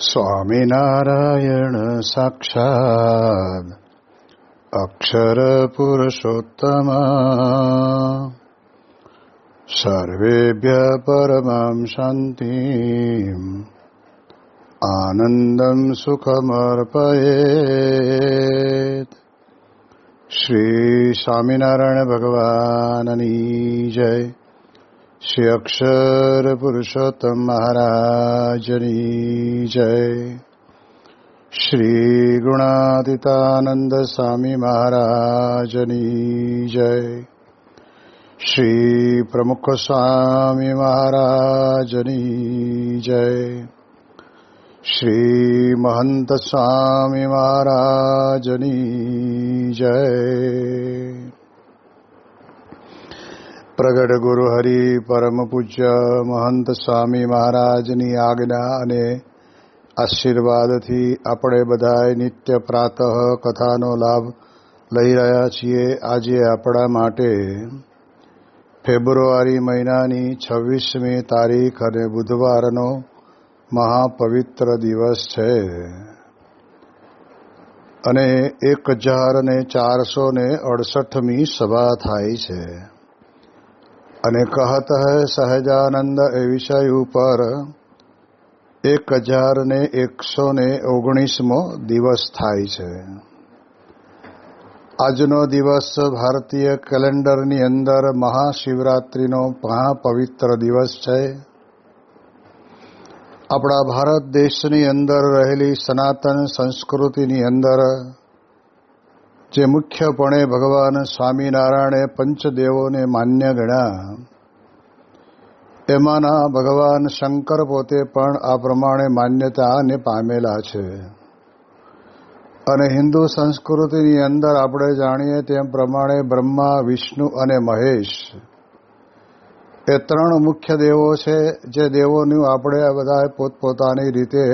સ્વામિનારાયણ સાક્ષાત્ અક્ષર પુરુષોત્તમ સર્વેભ્યઃ પરમાં શાંતિં આનંદં સુખમર્પયેત. શ્રી સ્વામિનારાયણ ભગવાનની જય. શ્રી અક્ષર પુરુષોત્તમ મહારાજની જય. શ્રી ગુણાતીતાનંદ સ્વામી મહારાજની જય. શ્રી પ્રમુખ સ્વામી મહારાજની જય. શ્રી મહંત સ્વામી મહારાજની જય. પ્રગટ ગુરુ હરિ પરમ પૂજ્ય મહંત સ્વામી મહારાજની આજ્ઞા અને આશીર્વાદથી આપણે બધાએ નિત્ય પ્રાતઃ કથાનો લાભ લઈ રહ્યા છીએ. આજે આપણા માટે ફેબ્રુઆરી મહિનાની 26મી તારીખ અને બુધવારનો મહાપવિત્ર દિવસ છે અને 1468મી સભા થાય છે. અને કહત હૈ સહજાનંદ એ વિષય ઉપર 1119મો દિવસ થાય છે. આજનો દિવસ ભારતીય કેલેન્ડરની અંદર મહાશિવરાત્રિનો મહાપવિત્ર દિવસ છે. આપણા ભારત દેશની અંદર રહેલી સનાતન સંસ્કૃતિની અંદર જે મુખ્યપણે ભગવાન સ્વામિનારાયણે પંચદેવોને માન્ય ગણ્યા, એમાંના ભગવાન શંકર પોતે પણ આ પ્રમાણે માન્યતાને પામેલા છે. અને હિન્દુ સંસ્કૃતિની અંદર આપણે જાણીએ તેમ પ્રમાણે બ્રહ્મા, વિષ્ણુ અને મહેશ એ 3 મુખ્ય દેવો છે. જે દેવોનું આપણે બધા પોતપોતાની રીતે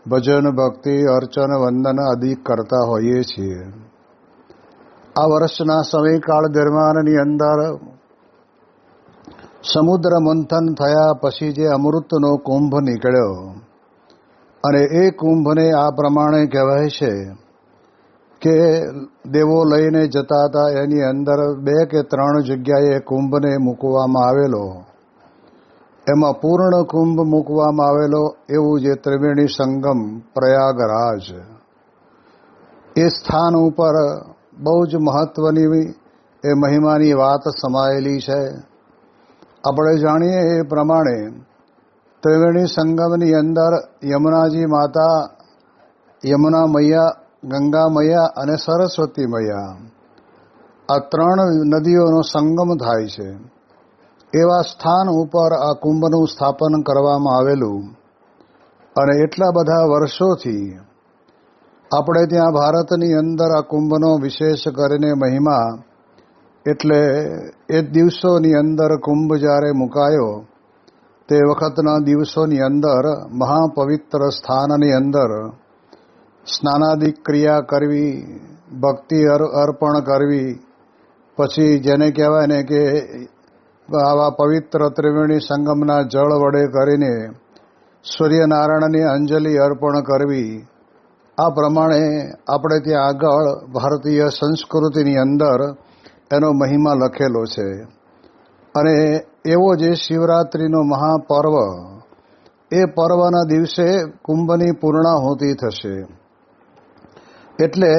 ભજન, ભક્તિ, અર્ચન, વંદન આદિ કરતા હોઈએ છીએ. આ વર્ષના સમયકાળ દરમિયાનની અંદર સમુદ્ર મંથન થયા પછી જે અમૃતનો કુંભ નીકળ્યો અને એ કુંભને આ પ્રમાણે કહેવાય છે કે દેવો લઈને જતા હતા, એની અંદર 2 કે 3 જગ્યાએ કુંભને મૂકવામાં આવેલો. એમાં પૂર્ણ કુંભ મૂકવામાં આવેલો એવું જે ત્રિવેણી સંગમ પ્રયાગરાજ, એ સ્થાન ઉપર બહુ જ મહત્વની એ મહિમાની વાત સમાયેલી છે. આપણે જાણીએ એ પ્રમાણે ત્રિવેણી સંગમની અંદર યમુનાજી માતા, યમુના મૈયા, ગંગા મૈયા અને સરસ્વતી મૈયા, આ 3 નદીઓનો સંગમ થાય છે. એવા સ્થાન ઉપર આ કુંભનું સ્થાપન કરવામાં આવેલું. અને એટલા બધા વર્ષોથી આપણે ત્યાં ભારતની અંદર આ કુંભનો વિશેષ કરીને મહિમા, એટલે એ દિવસોની અંદર કુંભ જ્યારે મુકાયો તે વખતના દિવસોની અંદર મહાપવિત્ર સ્થાનની અંદર સ્નાનાદિક ક્રિયા કરવી, ભક્તિ અર્પણ કરવી, પછી જેને કહેવાય ને કે આવા પવિત્ર ત્રિવેણી સંગમના જળ વડે કરીને સૂર્યનારાયણને અંજલિ અર્પણ કરવી, આ પ્રમાણે આપણે ત્યાં આગળ ભારતીય સંસ્કૃતિની અંદર એનો મહિમા લખેલો છે. અને એવો જે શિવરાત્રિનો મહાપર્વ, એ પર્વના દિવસે કુંભની પૂર્ણાહુતિ થશે. એટલે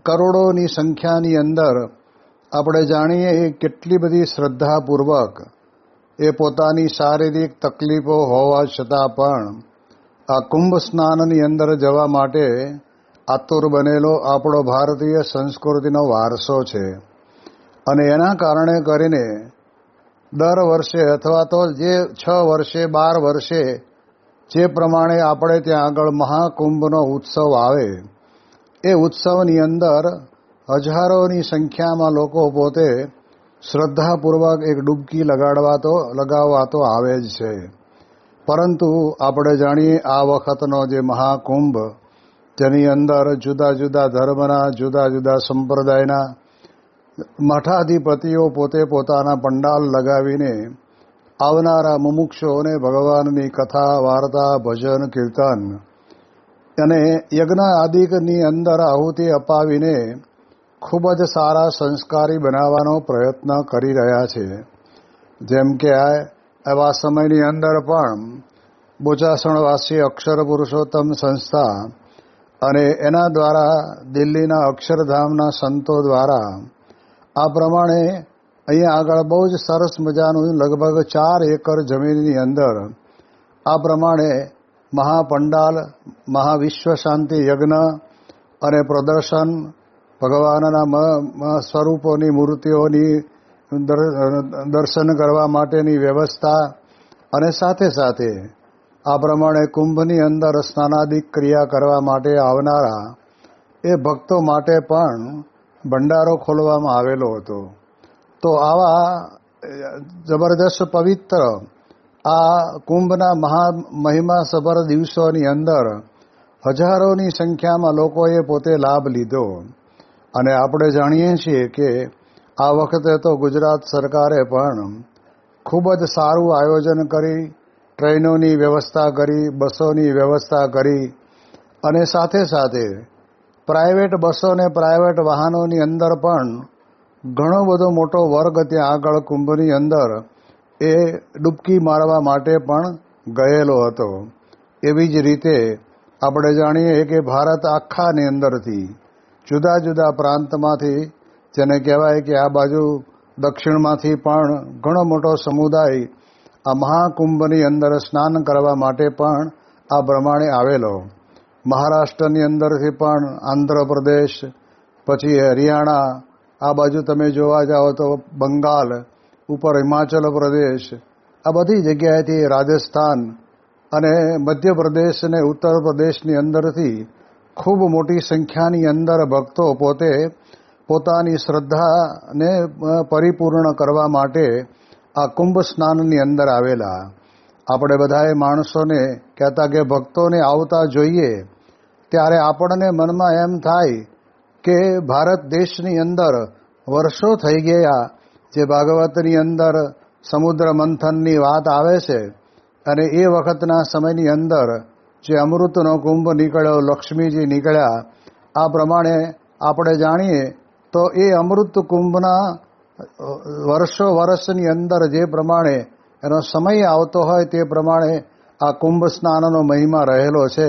કરોડોની સંખ્યાની અંદર આપણે જાણીએ એ કેટલી બધી શ્રદ્ધાપૂર્વક એ પોતાની શારીરિક તકલીફો હોવા છતાં પણ આ કુંભ સ્નાનની અંદર જવા માટે આતુર બનેલો આપણો ભારતીય સંસ્કૃતિનો વારસો છે. અને એના કારણે કરીને દર વર્ષે અથવા તો જે 6 વર્ષે 12 વર્ષે જે પ્રમાણે આપણે ત્યાં આગળ મહાકુંભનો ઉત્સવ આવે, એ ઉત્સવની અંદર હજારોની સંખ્યામાં લોકો પોતે શ્રદ્ધાપૂર્વક એક ડૂબકી લગાવવા તો આવે જ છે. પરંતુ આપણે જાણીએ આ વખતનો જે મહાકુંભ, જેની અંદર જુદા જુદા ધર્મના, જુદા જુદા સંપ્રદાયના મઠાધિપતિઓ પોતે પોતાના પંડાલ લગાવીને આવનારા મુમુક્ષુઓને ભગવાનની કથા, વાર્તા, ભજન, કીર્તન અને યજ્ઞ આદિકની અંદર આહુતિ અપાવીને ખૂબ જ સારા સંસ્કારી બનાવવાનો પ્રયત્ન કરી રહ્યા છે. જેમ કે એવા સમયની અંદર પણ બોચાસણવાસી અક્ષર પુરુષોત્તમ સંસ્થા અને એના દ્વારા દિલ્હીના અક્ષરધામના સંતો દ્વારા આ પ્રમાણે અહીંયા આગળ બહુ જ સરસ મજાનું લગભગ 4 એકર જમીનની અંદર આ પ્રમાણે મહાપંડાલ, મહાવિશ્વ શાંતિ યજ્ઞ અને પ્રદર્શન, ભગવાનના સ્વરૂપોની મૂર્તિઓની દર્શન કરવા માટેની વ્યવસ્થા અને સાથે સાથે આ પ્રમાણે કુંભની અંદર સ્નાનાદિક ક્રિયા કરવા માટે આવનારા એ ભક્તો માટે પણ ભંડારો ખોલવામાં આવેલો હતો. તો આવા જબરદસ્ત પવિત્ર આ કુંભના મહિમાસભર દિવસોની અંદર હજારોની સંખ્યામાં લોકોએ પોતે લાભ લીધો. અને આપણે જાણીએ છીએ કે આ વખતે તો ગુજરાત સરકારે પણ ખૂબ જ સારું આયોજન કરી, ટ્રેનોની વ્યવસ્થા કરી, બસોની વ્યવસ્થા કરી અને સાથે સાથે પ્રાઇવેટ બસો ને પ્રાઇવેટ વાહનોની અંદર પણ ઘણો બધો મોટો વર્ગ ત્યાં આગળ કુંભની અંદર એ ડૂબકી મારવા માટે પણ ગયેલો હતો. એવી જ રીતે આપણે જાણીએ કે ભારત આખાની અંદરથી જુદા જુદા પ્રાંતમાંથી, જેને કહેવાય કે આ બાજુ દક્ષિણમાંથી પણ ઘણો મોટો સમુદાય આ મહાકુંભની અંદર સ્નાન કરવા માટે પણ આ પ્રમાણે આવેલો. મહારાષ્ટ્રની અંદરથી પણ, આંધ્રપ્રદેશ, પછી હરિયાણા, આ બાજુ તમે જોવા જાઓ તો બંગાળ, ઉપર હિમાચલ પ્રદેશ, આ બધી જગ્યાએથી રાજસ્થાન અને મધ્યપ્રદેશ અને ઉત્તર પ્રદેશની અંદરથી ખૂબ મોટી સંખ્યાની અંદર ભક્તો પોતે પોતાની શ્રદ્ધાને પરિપૂર્ણ કરવા માટે આ કુંભ સ્નાનની અંદર આવેલા. આપણે બધાએ માણસોને કહેતા કે ભક્તોને આવતા જોઈએ ત્યારે આપણને મનમાં એમ થાય કે ભારત દેશની અંદર વર્ષો થઈ ગયા જે ભાગવતની અંદર સમુદ્ર મંથનની વાત આવે છે અને એ વખતના સમયની અંદર જે અમૃતનો કુંભ નીકળ્યો, લક્ષ્મીજી નીકળ્યા, આ પ્રમાણે આપણે જાણીએ તો એ અમૃત કુંભના વર્ષની અંદર જે પ્રમાણે એનો સમય આવતો હોય તે પ્રમાણે આ કુંભ સ્નાનનો મહિમા રહેલો છે.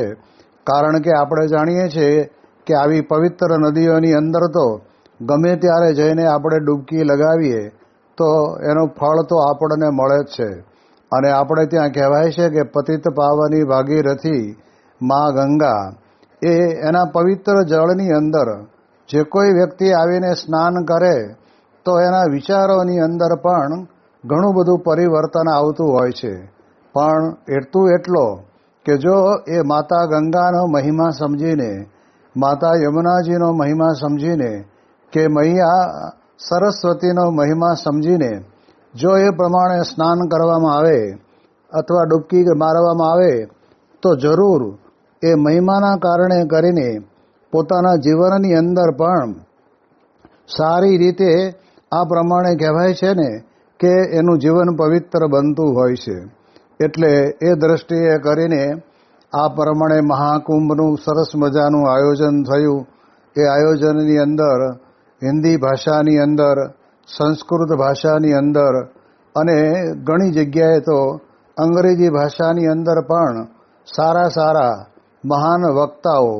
કારણ કે આપણે જાણીએ છીએ કે આવી પવિત્ર નદીઓની અંદર તો ગમે ત્યારે જઈને આપણે ડૂબકી લગાવીએ તો એનો ફળ તો આપણને મળે જ છે. અને આપણે ત્યાં કહેવાય છે કે પતિત પાવની ભાગીરથી મા ગંગા, એ એના પવિત્ર જળની અંદર જે કોઈ વ્યક્તિ આવીને સ્નાન કરે તો એના વિચારોની અંદર પણ ઘણું બધું પરિવર્તન આવતું હોય છે. પણ એટલો કે જો એ માતા ગંગાનો મહિમા સમજીને, માતા યમુનાજીનો મહિમા સમજીને, કે મૈયા સરસ્વતીનો મહિમા સમજીને જો એ પ્રમાણે સ્નાન કરવામાં આવે અથવા ડૂબકી મારવામાં આવે તો જરૂર એ મહિમાના કારણે કરીને પોતાના જીવનની અંદર પણ સારી રીતે આ પ્રમાણે કહેવાય છે ને કે એનું જીવન પવિત્ર બનતું હોય છે. એટલે એ દ્રષ્ટિએ કરીને આ પ્રમાણે મહાકુંભનું સરસ મજાનું આયોજન થયું. એ આયોજનની અંદર હિન્દી ભાષાની અંદર, સંસ્કૃત ભાષાની અંદર અને ઘણી જગ્યાએ તો અંગ્રેજી ભાષાની અંદર પણ સારા મહાન વક્તાઓ,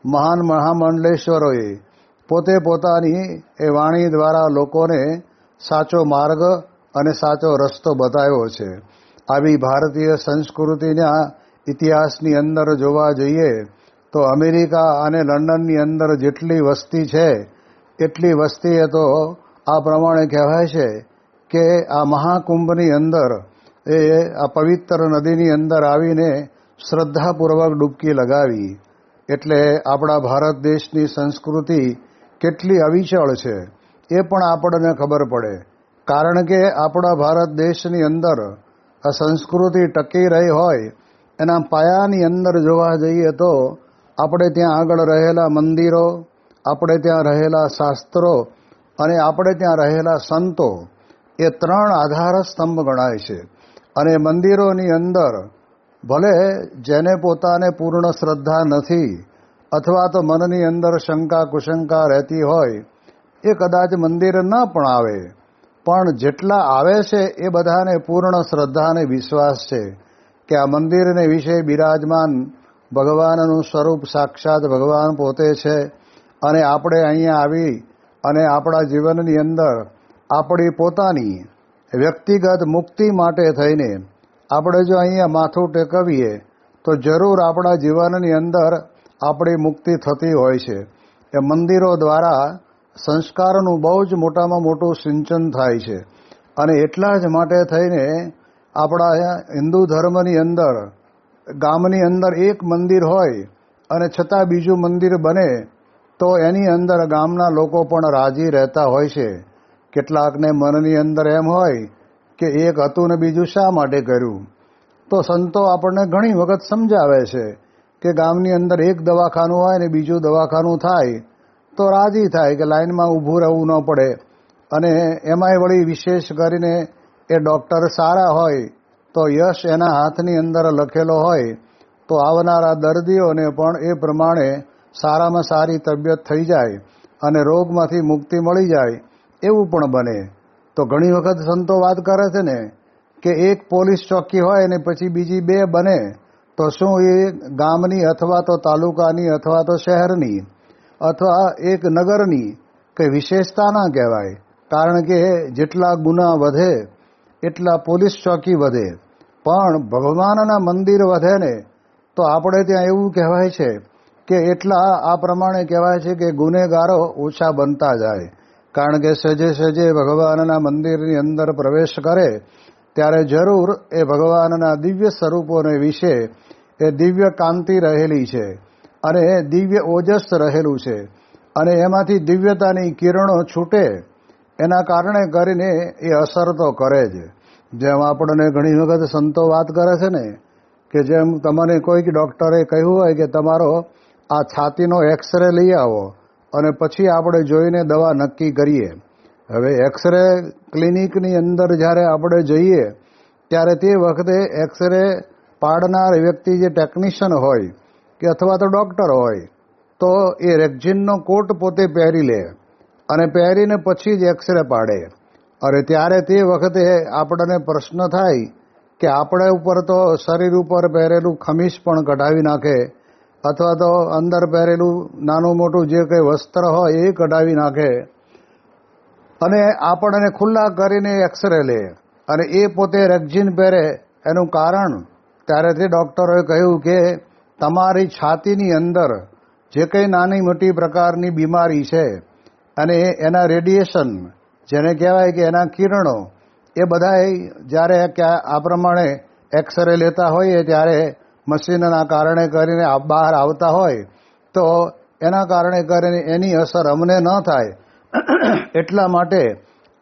મહાન મહામંડલેશ્વરોએ પોતે પોતાની એ વાણી દ્વારા લોકોને સાચો માર્ગ અને સાચો રસ્તો બતાવ્યો છે. આવી ભારતીય સંસ્કૃતિના ઇતિહાસની અંદર જોવા જઈએ તો અમેરિકા અને લંડનની અંદર જેટલી વસ્તી છે એટલી વસ્તીએ તો આ પ્રમાણે કહેવાય છે કે આ મહાકુંભની અંદર એ આ પવિત્ર નદીની અંદર આવીને શ્રદ્ધાપૂર્વક ડૂબકી લગાવી. એટલે આપણા ભારત દેશની સંસ્કૃતિ કેટલી અવિચળ છે એ પણ આપણને ખબર પડે. કારણ કે આપણા ભારત દેશની અંદર આ સંસ્કૃતિ ટકી રહી હોય એના પાયાની અંદર જોવા જઈએ તો આપણે ત્યાં આગળ રહેલા મંદિરો, આપણે ત્યાં રહેલા શાસ્ત્રો અને આપણે ત્યાં રહેલા સંતો, એ 3 આધાર સ્તંભ ગણાય છે. અને મંદિરોની અંદર ભલે જેને પોતાને પૂર્ણ શ્રદ્ધા નથી અથવા તો મનની અંદર શંકા કુશંકા રહેતી હોય એ કદાચ મંદિર ન પણ આવે, પણ જેટલા આવે છે એ બધાને પૂર્ણ શ્રદ્ધા અને વિશ્વાસ છે કે આ મંદિરને વિશે બિરાજમાન ભગવાનનું સ્વરૂપ સાક્ષાત ભગવાન પોતે છે અને આપણે અહીંયા આવી અને આપણા જીવનની અંદર આપણી પોતાની વ્યક્તિગત મુક્તિ માટે થઈને આપણે જો અહીંયા માથું ટેકવીએ તો જરૂર આપણા જીવનની અંદર આપણી મુક્તિ થતી હોય છે. એ મંદિરો દ્વારા સંસ્કારનું બહુ જ મોટામાં મોટું સિંચન થાય છે અને એટલા જ માટે થઈને આપણા હિન્દુ ધર્મની અંદર ગામની અંદર એક મંદિર હોય અને છતાં બીજું મંદિર બને તો એની અંદર ગામના લોકો પણ રાજી રહેતા હોય છે. કેટલાકને મનની અંદર એમ હોય કે એક હતું ને બીજું શા માટે કર્યું, તો સંતો આપણને ઘણી વખત સમજાવે છે કે ગામની અંદર એક દવાખાનું હોય ને બીજું દવાખાનું થાય તો રાજી થાય કે લાઈનમાં ઊભું રહેવું ન પડે. અને એમાંય વળી વિશેષ કરીને એ ડૉક્ટર સારા હોય તો યશ એના હાથની અંદર લખેલો હોય તો આવનારા દર્દીઓને પણ એ પ્રમાણે સારામાં સારી તબિયત થઈ જાય અને રોગમાંથી મુક્તિ મળી જાય એવું પણ બને. તો ઘણી વખત સંતો વાત કરે છે ને કે એક પોલીસ ચોકી હોય ને પછી બીજી બે બને તો શું એ ગામની અથવા તો તાલુકાની અથવા તો શહેરની અથવા એક નગરની કંઈ વિશેષતા ના કહેવાય, કારણ કે જેટલા ગુના વધે એટલા પોલીસ ચોકી વધે, પણ ભગવાનના મંદિર વધે ને તો આપણે ત્યાં એવું કહેવાય છે કે એટલા આ પ્રમાણે કહેવાય છે કે ગુનેગારો ઓછા બનતા જાય. કારણ કે સહેજે સહેજે ભગવાનના મંદિરની અંદર પ્રવેશ કરે ત્યારે જરૂર એ ભગવાનના દિવ્ય સ્વરૂપોને વિશે એ દિવ્ય કાંતિ રહેલી છે અને દિવ્ય ઓજસ રહેલું છે અને એમાંથી દિવ્યતાની કિરણો છૂટે એના કારણે કરીને એ અસર તો કરે જ. જેમ આપણને ઘણી વખત સંતો વાત કરે છે ને કે જેમ તમને કોઈક ડૉક્ટરે કહ્યું હોય કે તમારો આ છાતીનો એક્સરે લઈ આવો અને પછી આપણે જોઈને દવા નક્કી કરીએ. હવે એક્સરે ક્લિનિકની અંદર જ્યારે આપણે જઈએ ત્યારે તે વખતે એક્સરે પાડનાર વ્યક્તિ જે ટેકનિશિયન હોય કે અથવા તો ડૉક્ટર હોય તો એ રેક્ઝિનનો કોટ પોતે પહેરી લે અને પહેરીને પછી જ એક્સરે પાડે. અરે ત્યારે તે વખતે આપણને પ્રશ્ન થાય કે આપણે ઉપર તો શરીર ઉપર પહેરેલું ખમીસ પણ કઢાવી નાખે અથવા તો અંદર પહેરેલું નાનું મોટું જે કંઈ વસ્ત્ર હોય એ કઢાવી નાખે અને આપણને ખુલ્લા કરીને એક્સરે લે અને એ પોતે રેક્ઝિન પહેરે. એનું કારણ ત્યારે તે ડૉક્ટરોએ કહ્યું કે તમારી છાતીની અંદર જે કંઈ નાની મોટી પ્રકારની બીમારી છે અને એના રેડિયેશન જેને કહેવાય કે એના કિરણો એ બધાય જ્યારે આ પ્રમાણે એક્સરે લેતા હોઈએ ત્યારે મશીનના કારણે કરીને બહાર આવતા હોય તો એના કારણે કરીને એની અસર અમને ન થાય એટલા માટે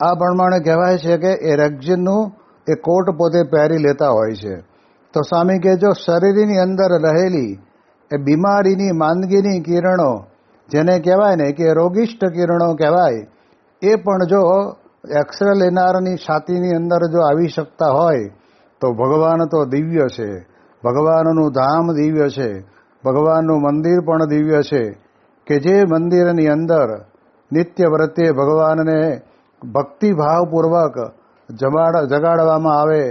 આ પ્રમાણે કહેવાય છે કે એ રેક્ઝિનનું એ કોટ પોતે પહેરી લેતા હોય છે. તો સ્વામી કે જો શરીરની અંદર રહેલી એ બીમારીની માંદગીની કિરણો જેને કહેવાય ને કે રોગિષ્ઠ કિરણો કહેવાય એ પણ જો એક્સરે લેનારની છાતીની અંદર જો આવી શકતા હોય તો ભગવાન તો દિવ્ય છે, ભગવાનનું ધામ દિવ્ય છે, ભગવાનનું મંદિર પણ દિવ્ય છે કે જે મંદિરની અંદર નિત્ય વ્રતે ભગવાનને ભક્તિભાવપૂર્વક જગાડવામાં આવે,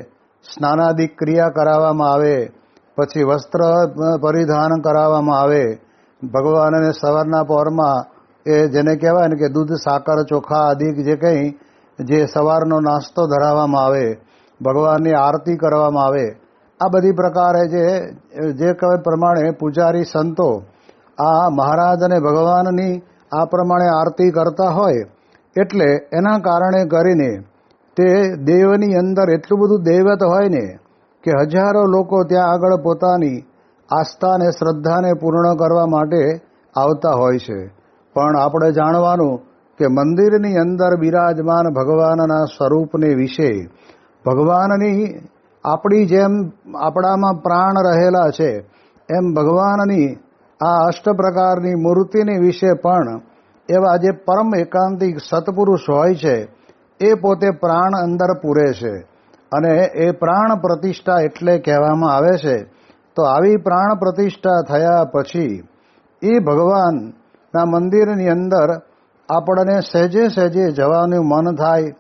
સ્નાનાદિક ક્રિયા કરાવવામાં આવે, પછી વસ્ત્ર પરિધાન કરાવવામાં આવે, ભગવાનને સવારના પહોરમાં એ જેને કહેવાય ને કે દૂધ સાકર ચોખા આદિ જે કંઈ જે સવારનો નાસ્તો ધરાવવામાં આવે, ભગવાનની આરતી કરવામાં આવે. આ બધી પ્રકારે જે કઈ પ્રમાણે પૂજારી સંતો આ મહારાજ અને ભગવાનની આ પ્રમાણે આરતી કરતા હોય એટલે એના કારણે કરીને તે દેવની અંદર એટલું બધું દૈવત હોય ને કે હજારો લોકો ત્યાં આગળ પોતાની આસ્થા અને શ્રદ્ધાને પૂર્ણ કરવા માટે આવતા હોય છે. પણ આપણે જાણવાનું કે મંદિરની અંદર બિરાજમાન ભગવાનના સ્વરૂપને વિશે ભગવાનની આપણી જેમ આપણામાં પ્રાણ રહેલા છે એમ ભગવાનની આ અષ્ટ પ્રકારની મૂર્તિની વિશે પણ એવા જે પરમ એકાંતિક સત્પુરુષ હોય છે એ પોતે પ્રાણ અંદર પૂરે છે અને એ પ્રાણ પ્રતિષ્ઠા એટલે કહેવામાં આવે છે તો આવી પ્રાણ પ્રતિષ્ઠા થયા પછી એ ભગવાનના મંદિરની અંદર આપણને સહેજે સહેજે જવાનું મન થાય.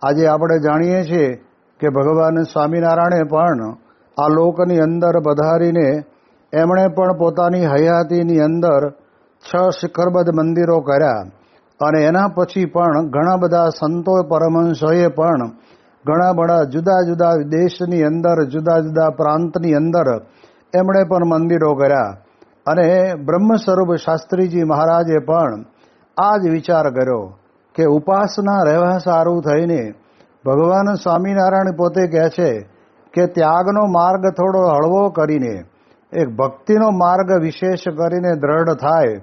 આજે આપણે જાણીએ છીએ કે ભગવાન સ્વામિનારાયણે પણ આ લોકની અંદર પધારીને એમણે પણ પોતાની હયાતીની અંદર 6 શિખરબદ્ધ મંદિરો કર્યા અને એના પછી પણ ઘણા બધા સંતો પરમહંસોએ પણ ઘણા બધા જુદા જુદા દેશની અંદર જુદા જુદા પ્રાંતની અંદર એમણે પણ મંદિરો કર્યા. અને બ્રહ્મ સ્વરૂપ શાસ્ત્રીજી મહારાજે પણ આ જ વિચાર કર્યો કે ઉપાસના રહેવા સારું થઈને ભગવાન સ્વામિનારાયણ પોતે કહે છે કે ત્યાગનો માર્ગ થોડો હળવો કરીને એક ભક્તિનો માર્ગ વિશેષ કરીને દ્રઢ થાય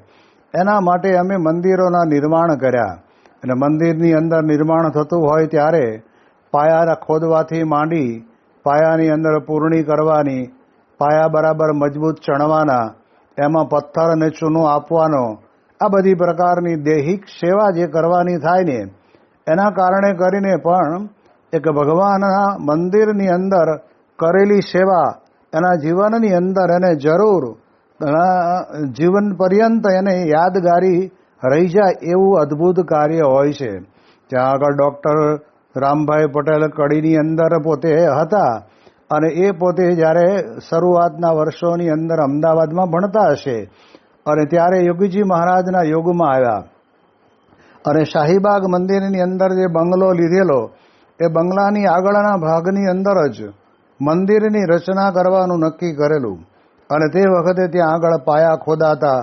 એના માટે અમે મંદિરોના નિર્માણ કર્યા. અને મંદિરની અંદર નિર્માણ થતું હોય ત્યારે પાયા ખોદવાથી માંડી પાયાની અંદર પૂરણી કરવાની, પાયા બરાબર મજબૂત ચણવાના, એમાં પથ્થર અને ચૂનો આપવાનો, આ બધી પ્રકારની દૈહિક સેવા જે કરવાની થાય ને એના કારણે કરીને પણ એક ભગવાનના મંદિરની અંદર કરેલી સેવા એના જીવનની અંદર એને જરૂર જીવન પર્યંત એને યાદગારી રહી જાય એવું અદ્ભુત કાર્ય હોય છે. ત્યાં આગળ ડૉક્ટર રામભાઈ પટેલ કડીની અંદર પોતે હતા અને એ પોતે જ્યારે શરૂઆતના વર્ષોની અંદર અમદાવાદમાં ભણતા હશે અને ત્યારે યોગીજી મહારાજના યોગમાં આવ્યા અને શાહીબાગ મંદિરની અંદર જે બંગલો લીધેલો એ બંગલાની આગળના ભાગની અંદર જ મંદિરની રચના કરવાનું નક્કી કરેલું. અને તે વખતે ત્યાં આગળ પાયા ખોદાતા,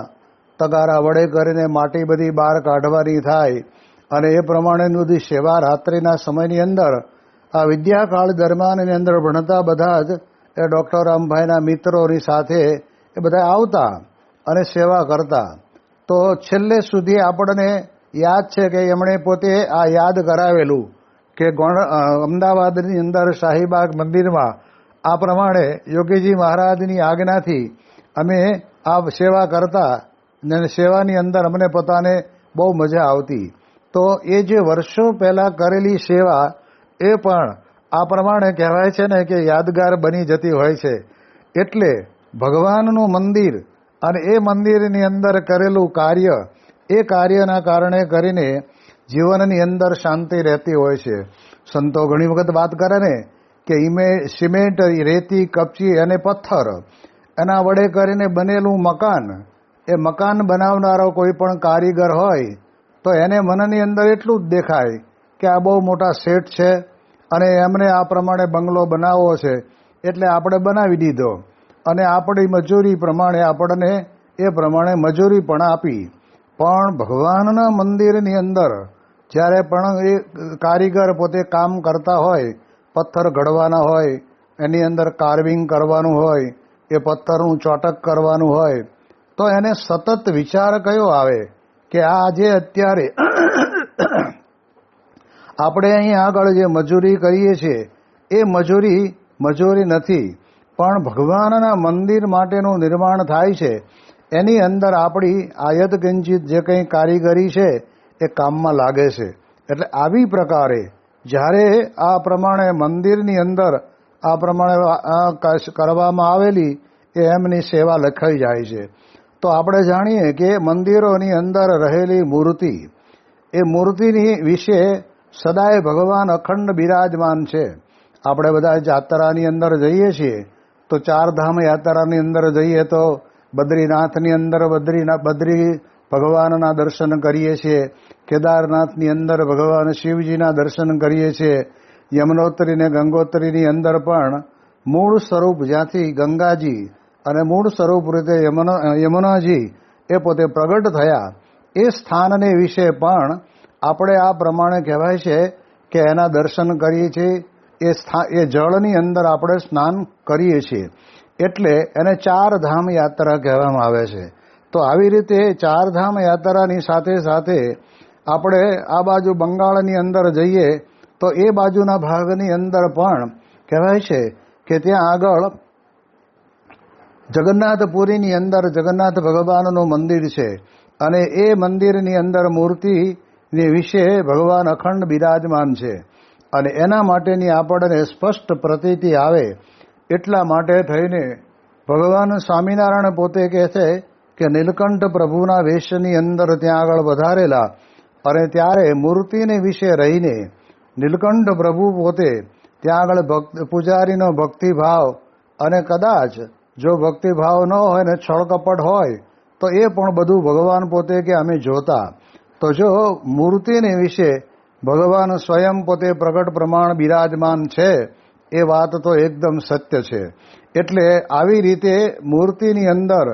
તગારા વડે કરીને માટી બધી બહાર કાઢવાની થાય અને એ પ્રમાણેની બધી સેવા રાત્રિના સમયની અંદર આ વિદ્યાકાળ દરમિયાનની અંદર ભણતા બધા જ એ ડૉક્ટર રામભાઈના મિત્રોની સાથે એ બધા આવતા અને સેવા કરતા. તો છેલ્લે સુધી આપણને યાદ છે કે એમણે પોતે આ યાદ કરાવેલું કે અમદાવાદની અંદર શાહીબાગ મંદિરમાં આ પ્રમાણે યોગીજી મહારાજની આજ્ઞાથી અમે આ સેવા કરતા અને સેવાની અંદર અમને પોતાને બહુ મજા આવતી. તો એ જે વર્ષો પહેલાં કરેલી સેવા એ પણ આ પ્રમાણે કહેવાય છે ને કે યાદગાર બની જતી હોય છે. એટલે ભગવાનનું મંદિર અને એ મંદિરની અંદર કરેલું કાર્ય એ કાર્યના કારણે કરીને જીવનની અંદર શાંતિ રહેતી હોય છે. સંતો ઘણી વખત વાત કરે ને કે સિમેન્ટ, રેતી, કપચી અને પથ્થર એના વડે કરીને બનેલું મકાન, એ મકાન બનાવનારો કોઈ પણ કારીગર હોય તો એને મનની અંદર એટલું જ દેખાય કે આ બહુ મોટા શેઠ છે અને એમને આ પ્રમાણે બંગલો બનાવવો છે એટલે આપણે બનાવી દીધો અને આપણી મજૂરી પ્રમાણે આપણને એ પ્રમાણે મજૂરી પણ આપી. પણ ભગવાનના મંદિરની અંદર જ્યારે પણ એ કારીગર પોતે કામ કરતા હોય, પથ્થર ઘડવાના હોય, એની અંદર કાર્વિંગ કરવાનું હોય, એ પથ્થરનું ચોટક કરવાનું હોય, તો એને સતત વિચાર કયો આવે કે આ જે અત્યારે આપણે અહીં આગળ જે મજૂરી કરીએ છીએ એ મજૂરી નથી, પણ ભગવાનના મંદિર માટેનું નિર્માણ થાય છે એની અંદર આપણી આયત કિંચિત જે કંઈ કારીગરી છે એ કામમાં લાગે છે. એટલે આવી પ્રકારે જ્યારે આ પ્રમાણે મંદિરની અંદર આ પ્રમાણે કરવામાં આવેલી એ એમની સેવા લખાઈ જાય છે. તો આપણે જાણીએ કે મંદિરોની અંદર રહેલી મૂર્તિ, એ મૂર્તિની વિશે સદાય ભગવાન અખંડ બિરાજમાન છે. આપણે બધા યાત્રાની અંદર જઈએ છીએ તો ચારધામ યાત્રાની અંદર જઈએ તો બદ્રીનાથની અંદર બદ્રી ભગવાનના દર્શન કરીએ છીએ, કેદારનાથની અંદર ભગવાન શિવજીના દર્શન કરીએ છીએ, યમનોત્રી ને ગંગોત્રીની અંદર પણ મૂળ સ્વરૂપ જ્યાંથી ગંગાજી અને મૂળ સ્વરૂપ રીતે યમુનાજી એ પોતે પ્રગટ થયા એ સ્થાનને વિશે પણ આપણે આ પ્રમાણે કહેવાય છે કે એના દર્શન કરીએ છીએ. એ જળની અંદર આપણે સ્નાન કરીએ છીએ એટલે એને ચારધામ યાત્રા કહેવામાં આવે છે. તો આવી રીતે ચારધામ યાત્રાની સાથે સાથે આપણે આ બાજુ બંગાળની અંદર જઈએ તો એ બાજુના ભાગની અંદર પણ કહેવાય છે કે ત્યાં આગળ જગન્નાથપુરીની અંદર જગન્નાથ ભગવાનનું મંદિર છે અને એ મંદિરની અંદર મૂર્તિની વિશે ભગવાન અખંડ બિરાજમાન છે અને એના માટેની આપણને સ્પષ્ટ પ્રતીતિ આવે એટલા માટે થઈને ભગવાન સ્વામિનારાયણ પોતે કહે છે કે નીલકંઠ પ્રભુના વેશની અંદર ત્યાં આગળ વધારેલા અને ત્યારે મૂર્તિને વિશે રહીને નીલકંઠ પ્રભુ પોતે ત્યાં આગળ પૂજારીનો ભક્તિભાવ અને કદાચ જો ભક્તિભાવ ન હોય ને છળકપટ હોય તો એ પણ બધું ભગવાન પોતે કે અમે જોતા. તો જો મૂર્તિને વિશે ભગવાન સ્વયં પોતે પ્રગટ પ્રમાણ બિરાજમાન છે એ વાત તો એકદમ સત્ય છે. એટલે આવી રીતે મૂર્તિની અંદર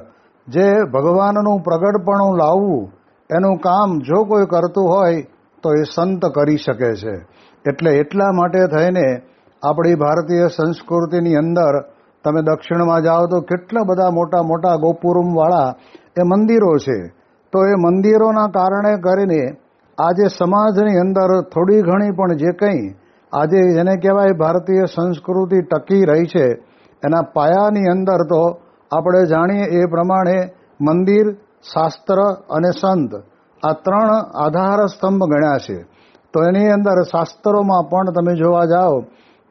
જે ભગવાનનું પ્રગટપણું લાવવું એનું કામ જો કોઈ કરતું હોય તો એ સંત કરી શકે છે. એટલે એટલા માટે થઈને આપણી ભારતીય સંસ્કૃતિની અંદર તમે દક્ષિણમાં જાઓ તો કેટલા બધા મોટા મોટા ગોપુરમવાળા એ મંદિરો છે. તો એ મંદિરોના કારણે કરીને આજે સમાજની અંદર થોડી ઘણી પણ જે કંઈ આજે જેને કહેવાય ભારતીય સંસ્કૃતિ ટકી રહી છે એના પાયાની અંદર તો આપણે જાણીએ એ પ્રમાણે મંદિર, શાસ્ત્ર અને સંત આ ત્રણ આધાર સ્તંભ ગણ્યા છે. તો એની અંદર શાસ્ત્રોમાં પણ તમે જોવા જાઓ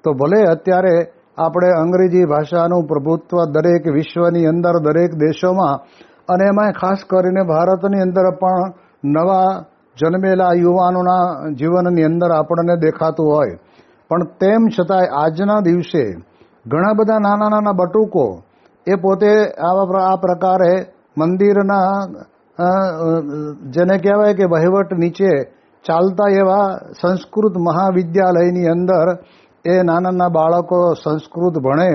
તો ભલે અત્યારે આપણે અંગ્રેજી ભાષાનું પ્રભુત્વ દરેક વિશ્વની અંદર દરેક દેશોમાં અને એમાં ખાસ કરીને ભારતની અંદર પણ નવા જન્મેલા યુવાનોના જીવનની અંદર આપણને દેખાતું હોય, પણ તેમ છતાંય આજના દિવસે ઘણા બધા નાના નાના બટુકો એ પોતે આ પ્રકારે મંદિરના જેને કહેવાય કે વહીવટ નીચે ચાલતા એવા સંસ્કૃત મહાવિદ્યાલયની અંદર એ નાના નાના બાળકો સંસ્કૃત ભણે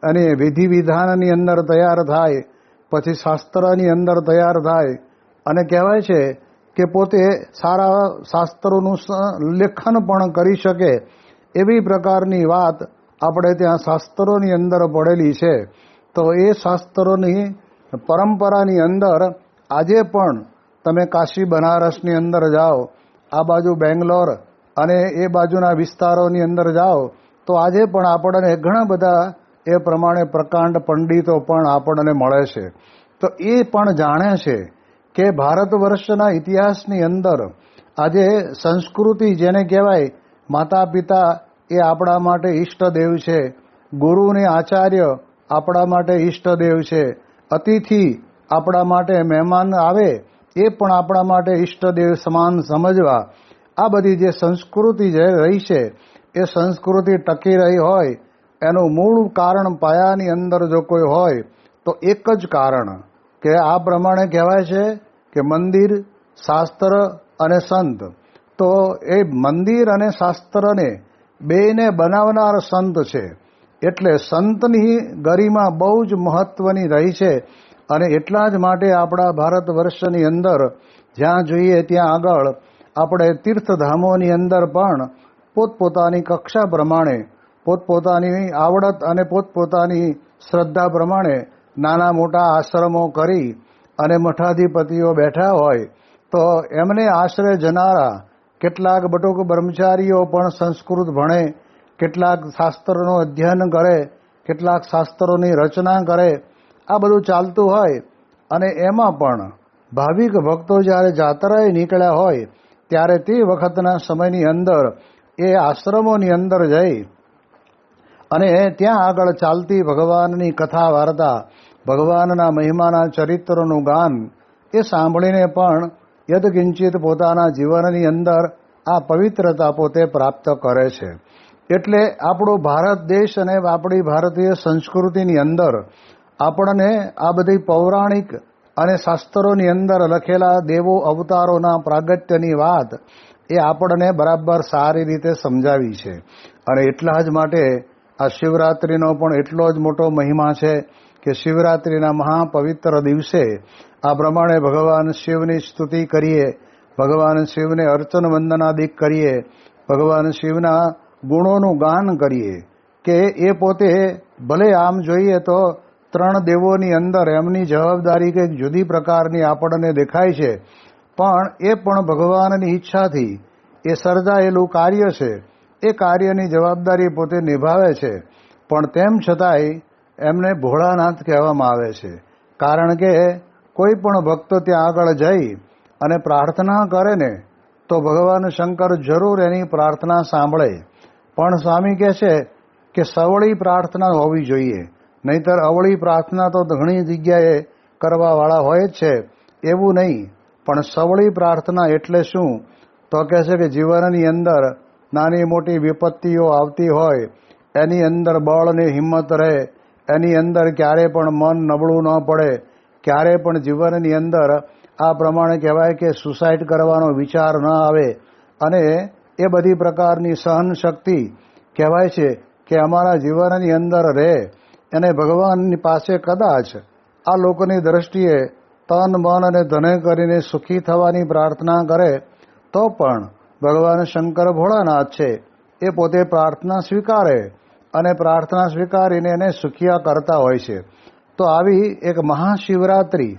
અને વિધિ વિધાનની અંદર તૈયાર થાય, પછી શાસ્ત્રની અંદર તૈયાર થાય અને કહેવાય છે કે પોતે સારા શાસ્ત્રોનું લેખન પણ કરી શકે એવી પ્રકારની વાત આપણે ત્યાં શાસ્ત્રોની અંદર પડેલી છે. તો એ શાસ્ત્રોની પરંપરાની અંદર આજે પણ તમે કાશી બનારસની અંદર જાઓ, આ બાજુ બેંગ્લોર અને એ બાજુના વિસ્તારોની અંદર જાઓ તો આજે પણ આપણને ઘણા બધા એ પ્રમાણે પ્રકાંડ પંડિતો પણ આપણને મળે છે. તો એ પણ જાણે છે કે ભારત વર્ષના ઇતિહાસની અંદર આજે સંસ્કૃતિ જેને કહેવાય માતા પિતા એ આપણા માટે ઈષ્ટદેવ છે, ગુરુ અને આચાર્ય આપણા માટે ઈષ્ટદેવ છે, અતિથિ આપણા માટે મહેમાન આવે એ પણ આપણા માટે ઈષ્ટદેવ સમાન સમજવા, આ બધી જે સંસ્કૃતિ જે રહી છે એ સંસ્કૃતિ ટકી રહી હોય એનું મૂળ કારણ પાયાની અંદર જો કોઈ હોય તો એક જ કારણ કે આ પ્રમાણે કહેવાય છે કે મંદિર, શાસ્ત્ર અને સંત. તો એ મંદિર અને શાસ્ત્રને બેને બનાવનાર સંત છે. એટલે સંતની ગરિમા બહુ જ મહત્વની રહી છે અને એટલા જ માટે આપણા ભારત વર્ષની અંદર જ્યાં જોઈએ ત્યાં આગળ આપણે તીર્થધામોની અંદર પણ પોતપોતાની કક્ષા પ્રમાણે પોતપોતાની આવડત અને પોતપોતાની શ્રદ્ધા પ્રમાણે નાના મોટા આશ્રમો કરી અને મઠાધિપતિઓ બેઠા હોય તો એમને આશરે જનારા કેટલાક બટુક બ્રહ્મચારીઓ પણ સંસ્કૃત ભણે, કેટલાક શાસ્ત્રનું અધ્યયન કરે, કેટલાક શાસ્ત્રોની રચના કરે, આ બધું ચાલતું હોય અને એમાં પણ ભાવિક ભક્તો જ્યારે જાત્રાએ નીકળ્યા હોય ત્યારે તે વખતના સમયની અંદર એ આશ્રમોની અંદર જઈ અને ત્યાં આગળ ચાલતી ભગવાનની કથા વાર્તા, ભગવાનના મહિમાના ચરિત્રોનું ગાન એ સાંભળીને પણ યદકિંચિત પોતાના જીવનની અંદર આ પવિત્રતા પોતે પ્રાપ્ત કરે છે. એટલે આપણો ભારત દેશ અને આપણી ભારતીય સંસ્કૃતિની અંદર આપણને આ બધી પૌરાણિક અને શાસ્ત્રોની અંદર લખેલા દેવો અવતારોના પ્રાગટ્યની વાત એ આપણને બરાબર સારી રીતે સમજાવી છે. અને એટલા જ માટે આ શિવરાત્રિનો પણ એટલો જ મોટો મહિમા છે કે શિવરાત્રિના મહાપવિત્ર દિવસે આ પ્રમાણે ભગવાન શિવની સ્તુતિ કરીએ, ભગવાન શિવને અર્ચન વંદનાદિક કરીએ, ભગવાન શિવના ગુણોનું ગાન કરીએ કે એ પોતે ભલે આમ જોઈએ તો ત્રણ દેવોની અંદર એમની જવાબદારી કંઈક જુદી પ્રકારની આપણને દેખાય છે, પણ એ પણ ભગવાનની ઈચ્છાથી એ સર્જાયેલું કાર્ય છે, એ કાર્યની જવાબદારી પોતે નિભાવે છે. પણ તેમ છતાંય એમને ભોળાનાથ કહેવામાં આવે છે, કારણ કે કોઈ પણ ભક્ત ત્યાં આગળ જઈ અને પ્રાર્થના કરે ને તો ભગવાન શંકર જરૂર એની પ્રાર્થના સાંભળે. પણ સ્વામી કહે છે કે સવળી પ્રાર્થના હોવી જોઈએ, નહીંતર અવળી પ્રાર્થના તો ઘણી જગ્યાએ કરવાવાળા હોય જ છે, એવું નહીં. પણ સવળી પ્રાર્થના એટલે શું? તો કહે છે કે જીવનની અંદર નાની મોટી વિપત્તિઓ આવતી હોય, એની અંદર બળ અને હિંમત રહે, એની અંદર ક્યારે પણ મન નબળું ન પડે, ક્યારે પણ જીવનની અંદર આ પ્રમાણે કહેવાય કે સુસાઇડ કરવાનો વિચાર ન આવે, અને એ બધી પ્રકારની સહન શક્તિ કહેવાય છે કે અમારા જીવનની અંદર રહે. અને ભગવાનની પાસે કદાચ આ લોકોની દ્રષ્ટિએ તન મન અને ધને કરીને સુખી થવાની પ્રાર્થના કરે તો પણ ભગવાન શંકર ભોળાનાથ છે એ પોતે પ્રાર્થના સ્વીકારે અને પ્રાર્થના સ્વીકારીને એને સુખિયા કરતા હોય છે. તો આવી એક મહાશિવરાત્રિ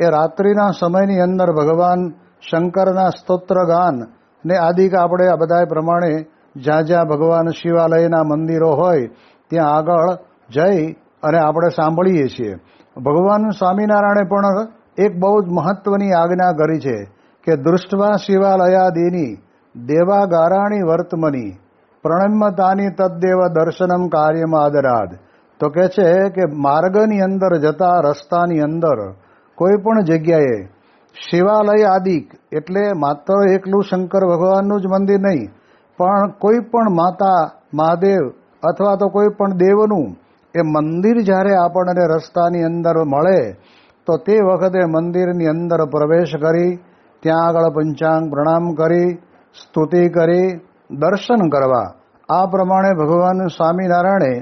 એ રાત્રિના સમયની અંદર ભગવાન શંકરના સ્તોત્ર ગાન ને આદિક આપણે આ બધા પ્રમાણે જ્યાં જ્યાં ભગવાન શિવાલયના મંદિરો હોય ત્યાં આગળ જઈ અને આપણે સાંભળીએ છીએ. ભગવાન સ્વામિનારાયણે પણ એક બહુ જ મહત્વની આજ્ઞા કરી છે કે દૃષ્ટવા શિવાલયાદિની દેવાગારાણી વર્તમની પ્રણમ્યતાની તદ્દેવ દર્શનમ કાર્યમાદરાદ. તો કહે છે કે માર્ગની અંદર જતા રસ્તાની અંદર કોઈ પણ જગ્યાએ શિવાલય આદિક એટલે માત્ર એકલું શંકર ભગવાનનું જ મંદિર નહીં, પણ કોઈ પણ માતા મહાદેવ અથવા તો કોઈ પણ દેવનું એ મંદિર જ્યારે આપણને રસ્તાની અંદર મળે તો તે વખતે મંદિરની અંદર પ્રવેશ કરી ત્યાં આગળ પંચાંગ પ્રણામ કરી સ્તુતિ કરી દર્શન કરવા. આ પ્રમાણે ભગવાન સ્વામિનારાયણે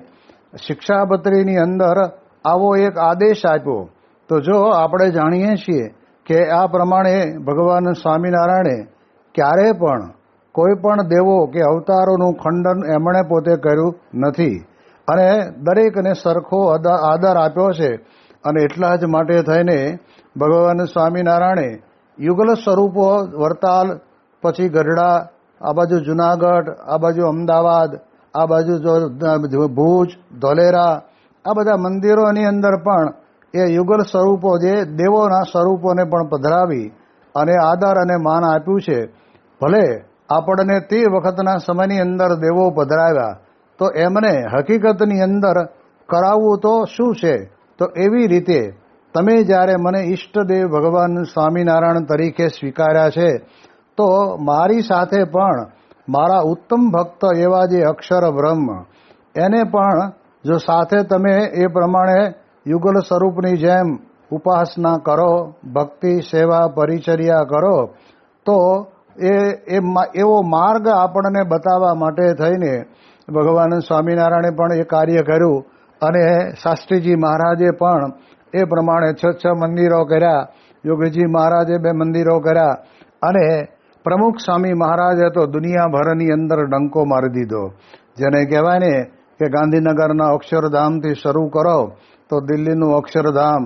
શિક્ષાપત્રીની અંદર આવો એક આદેશ આપ્યો. તો જો આપણે જાણીએ છીએ કે આ પ્રમાણે ભગવાન સ્વામિનારાયણે ક્યારે પણ કોઈ પણ દેવો કે અવતારોનું ખંડન એમણે પોતે કર્યું નથી અને દરેકને સરખો આદર આપ્યો છે. અને એટલા જ માટે થઈને ભગવાન સ્વામિનારાયણે યુગલ સ્વરૂપો વરતાલ, પછી ગઢડા, આ બાજુ જુનાગઢ, આ બાજુ અમદાવાદ, આ બાજુ ભુજ, ધોલેરા, આ બધા મંદિરોની અંદર પણ એ યુગલ સ્વરૂપો જે દેવોના સ્વરૂપોને પણ પધરાવી અને આદર અને માન આપ્યું છે. ભલે આપણને તે વખતના સમયની અંદર દેવો પધરાવ્યા તો એમને હકીકતની અંદર કરાવવું તો શું છે? તો એવી રીતે તમે જ્યારે મને ઈષ્ટદેવ ભગવાન સ્વામિનારાયણ તરીકે સ્વીકાર્યા છે તો મારી સાથે પણ મારા ઉત્તમ ભક્ત એવા જે અક્ષર બ્રહ્મ એને પણ જો સાથે તમે એ પ્રમાણે યુગલ સ્વરૂપની જેમ ઉપાસના કરો, ભક્તિ સેવા પરિચર્યા કરો તો એવો માર્ગ આપણને બતાવવા માટે થઈને ભગવાન સ્વામિનારાયણે પણ એ કાર્ય કર્યું. અને શાસ્ત્રીજી મહારાજે પણ એ પ્રમાણે 6 મંદિરો કર્યા, યોગીજી મહારાજે 2 મંદિરો કર્યા અને પ્રમુખ સ્વામી મહારાજે તો દુનિયાભરની અંદર ડંકો મારી દીધો. જેને કહેવાય ને કે ગાંધીનગરના અક્ષરધામથી શરૂ કરો તો દિલ્હીનું અક્ષરધામ,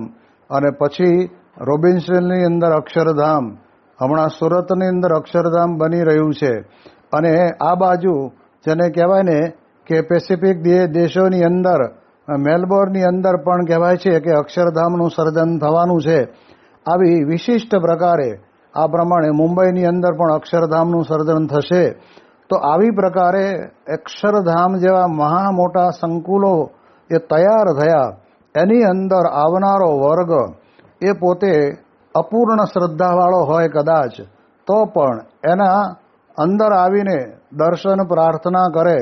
અને પછી રોબિન્સનની અંદર અક્ષરધામ, હમણાં સુરતની અંદર અક્ષરધામ બની રહ્યું છે. અને આ બાજુ જેને કહેવાય ને કે પેસિફિક દેશોની અંદર મેલબોર્નની અંદર પણ કહેવાય છે કે અક્ષરધામનું સર્જન થવાનું છે. આવી વિશિષ્ટ પ્રકારે આ પ્રમાણે મુંબઈની અંદર પણ અક્ષરધામનું સર્જન થશે. તો આવી પ્રકારે અક્ષરધામ જેવા મહા મોટા સંકુલો એ તૈયાર થયા. એની અંદર આવનારો વર્ગ એ પોતે અપૂર્ણ શ્રદ્ધાવાળો હોય કદાચ તો પણ એના અંદર આવીને દર્શન પ્રાર્થના કરે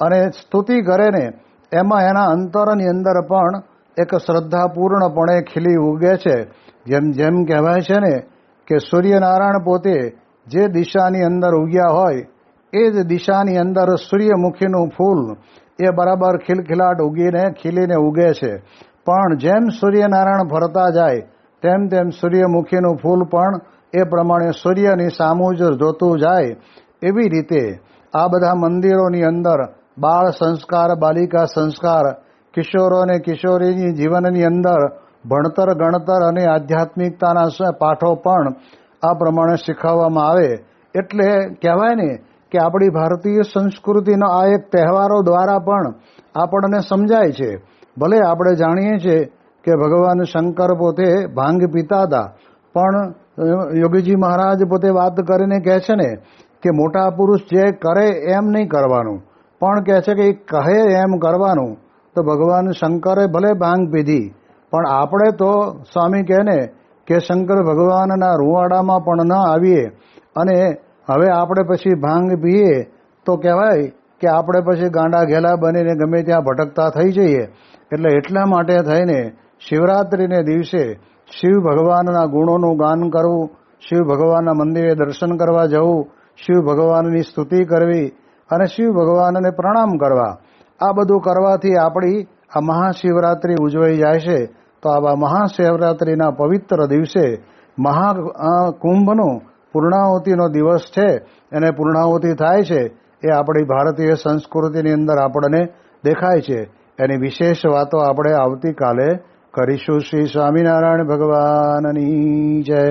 અને સ્તુતિ કરે ને એમાં એના અંતરની અંદર પણ એક શ્રદ્ધા પૂર્ણપણે ખીલી ઉગે છે. જેમ જેમ કહેવાય છે ને કે સૂર્યનારાયણ પોતે જે દિશાની અંદર ઉગ્યા હોય એ જ દિશાની અંદર સૂર્યમુખીનું ફૂલ એ બરાબર ખિલખિલાટ ખીલીને ઉગે છે. પણ જેમ સૂર્યનારાયણ ફરતા જાય તેમ તેમ સૂર્યમુખીનું ફૂલ પણ એ પ્રમાણે સૂર્યની સામું જ જોતું જાય. એવી રીતે આ બધા મંદિરોની અંદર બાળ સંસ્કાર, બાલિકા સંસ્કાર, કિશોરો અને કિશોરીની જીવનની અંદર ભણતર ગણતર અને આધ્યાત્મિકતાના પાઠો પણ આ પ્રમાણે શીખવવામાં આવે. એટલે કહેવાય ને કે આપણી ભારતીય સંસ્કૃતિનો આ એક તહેવારો દ્વારા પણ આપણને સમજાય છે. ભલે આપણે જાણીએ છીએ કે ભગવાન શંકર પોતે ભાંગ પીતા હતા, પણ યોગીજી મહારાજ પોતે વાત કરીને કહે છે ને કે મોટા પુરુષ જે કરે એમ નહીં કરવાનું, પણ કહે છે કે એ કહે એમ કરવાનું. તો ભગવાન શંકરે ભલે ભાંગ પીધી, પણ આપણે તો સ્વામી કહે ને કે શંકર ભગવાનના રૂવાડામાં પણ ન આવીએ અને હવે આપણે પછી ભાંગ પીએ તો કહેવાય કે આપણે પછી ગાંડા ઘેલા બનીને ગમે ત્યાં ભટકતા થઈ જઈએ. એટલે એટલા માટે થઈને શિવરાત્રિને દિવસે શિવ ભગવાનના ગુણોનું ગાન કરવું, શિવ ભગવાનના મંદિરે દર્શન કરવા જવું, શિવ ભગવાનની સ્તુતિ કરવી અને શિવ ભગવાનને પ્રણામ કરવા, આ બધું કરવાથી આપણી આ મહાશિવરાત્રિ ઉજવાઈ જાય છે. તો આવા મહાશિવરાત્રિના પવિત્ર દિવસે મહાકુંભનો પૂર્ણાહુતિનો દિવસ છે, એને પૂર્ણાહુતિ થાય છે એ આપણી ભારતીય સંસ્કૃતિની અંદર આપણને દેખાય છે. એની વિશેષ વાતો આપણે આવતીકાલે કરીશું. શ્રી સ્વામિનારાયણ ભગવાનની જય.